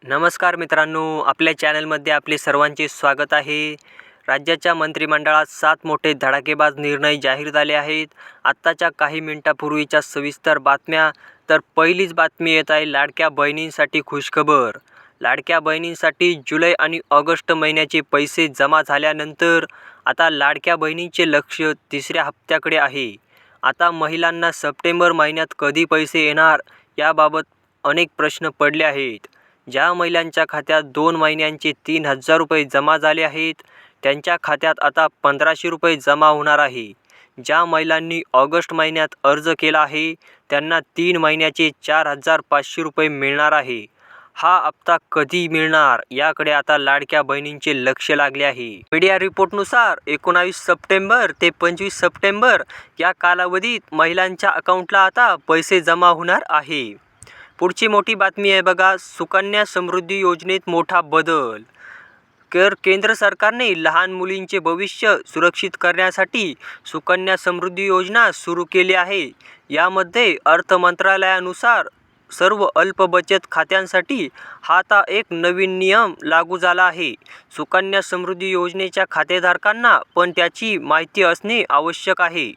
नमस्कार मित्रांनो, आपल्या चॅनलमध्ये आपले सर्वांचे स्वागत आहे. राज्याच्या मंत्रिमंडळात 7 मोठे धडाकेबाज निर्णय जाहीर झाले आहेत. आत्ताच्या काही मिनिटापूर्वीच्या सविस्तर बातम्या. तर पहिलीच बातमी येत आहे लाडक्या बहिणींसाठी खुशखबर. लाडक्या बहिणींसाठी जुलै आणि ऑगस्ट महिन्याचे पैसे जमा झाल्यानंतर आता लाडक्या बहिणींचे लक्ष तिसऱ्या हप्त्याकडे आहे. आता महिलांना सप्टेंबर महिन्यात कधी पैसे येणार याबाबत अनेक प्रश्न पडले आहेत. ज्या महिलांच्या खात्यात 2 महिन्यांचे 3,000 रुपये जमा झाले आहेत, त्यांच्या खात्यात आता 1,500 रुपये जमा होणार आहे. ज्या महिलांनी ऑगस्ट महिन्यात अर्ज केला आहे, त्यांना 3 महिन्याचे 4,500 रुपये मिळणार आहे. हा हप्ता कधी मिळणार याकडे आता लाडक्या बहिणींचे लक्ष लागले आहे. मीडिया रिपोर्टनुसार 19 सप्टेंबर ते 25 सप्टेंबर या कालावधीत महिलांच्या अकाउंटला आता पैसे जमा होणार आहे. पुढची मोठी बातमी आहे बघा, सुकन्या समृद्धी योजनेत मोठा बदल. केंद्र सरकारने लहान मुलींचे भविष्य सुरक्षित करण्यासाठी सुकन्या समृद्धी योजना सुरू केली आहे. यामध्ये अर्थ मंत्रालयानुसार सर्व अल्प बचत खात्यांसाठी हा आता एक नवीन नियम लागू झाला आहे. सुकन्या समृद्धी योजनेच्या खातेधारकांना पण त्याची माहिती असणे आवश्यक आहे.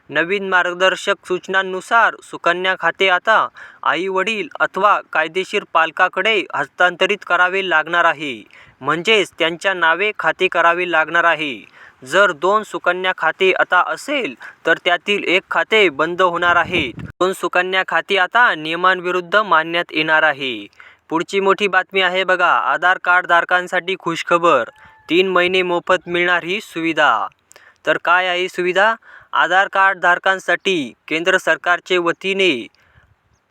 नवीन मार्गदर्शक सूचनांनुसार सुकन्या खाते आता आई-वडील अथवा कायदेशीर पालकाकडे हस्तांतरित करावे लागणार आहे. म्हणजेच त्यांच्या नावे खाते करावे लागणार आहे. जर 2 सुकन्या खाते आता असेल तर त्यातील एक खाते बंद होणार आहे. 2 सुकन्या खाती आता नियमांविरुद्ध मानण्यात येणार आहे. पुढची मोठी बातमी आहे बघा, आधार कार्ड धारकांसाठी खुशखबर. 3 महिने मोफत मिळणार ही सुविधा. तर काय आहे सुविधा? आधार कार्ड धारकांसाठी केंद्र सरकारचे वतीने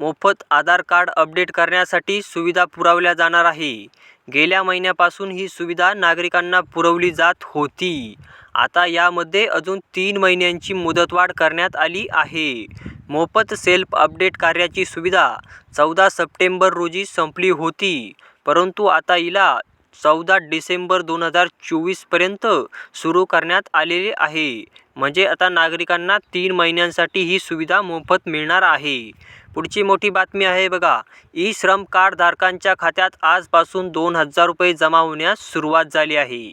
मोफत आधार कार्ड अपडेट करण्यासाठी सुविधा पुरवल्या जाणार आहे. गेल्या महिन्यापासून ही सुविधा नागरिकांना पुरवली जात होती. आता यामध्ये अजून 3 महिन्यांची मुदतवाढ करण्यात आली आहे. मोफत सेल्फ अपडेट कार्याची सुविधा 14 सप्टेंबर रोजी संपली होती, परंतु आता हिला 14 डिसेंबर 2024 पर्यंत सुरू करण्यात आलेले आहे. म्हणजे आता नागरिकांना 3 महिन्यांसाठी ही सुविधा मोफत मिळणार आहे. पुढची मोठी बातमी आहे बघा, ई श्रम कार्ड धारकांच्या खात्यात आजपासून 2,000 रुपये जमा होण्यास सुरुवात झाली आहे.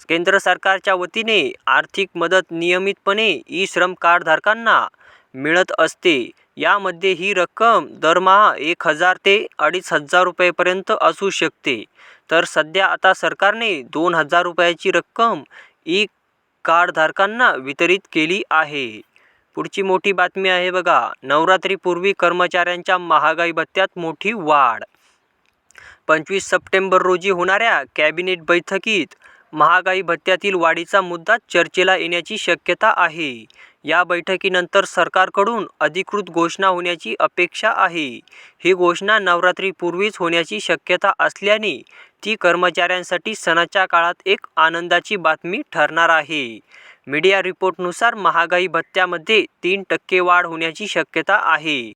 केंद्र सरकारच्या वतीने आर्थिक मदत नियमितपणे ई श्रम कार्ड धारकांना मिळत असते. यामध्ये ही रक्कम दरमहा 1,000 ते 2,500 रुपयेपर्यंत असू शकते. तर सध्या आता सरकारने 2,000 रुपयाची रक्कम ई कार्ड धारकांना वितरित केली आहे. पुढची मोठी बातमी आहे बघा, नवरात्रीपूर्वी कर्मचाऱ्यांच्या महागाई भत्त्यात मोठी वाढ. 25 सप्टेंबर रोजी होणाऱ्या कॅबिनेट बैठकीत महागाई भत्त्यातील वाढीचा मुद्दा चर्चेला येण्याची शक्यता आहे. या बैठकीनंतर सरकारकडून अधिकृत घोषणा होण्याची अपेक्षा आहे. ही घोषणा नवरात्रीपूर्वीच होण्याची शक्यता असल्याने ती कर्मचाऱ्यांसाठी सणाच्या काळात एक आनंदाची बातमी ठरणार आहे. मीडिया रिपोर्टनुसार महागाई भत्त्यामध्ये 3% वाढ होण्याची शक्यता आहे.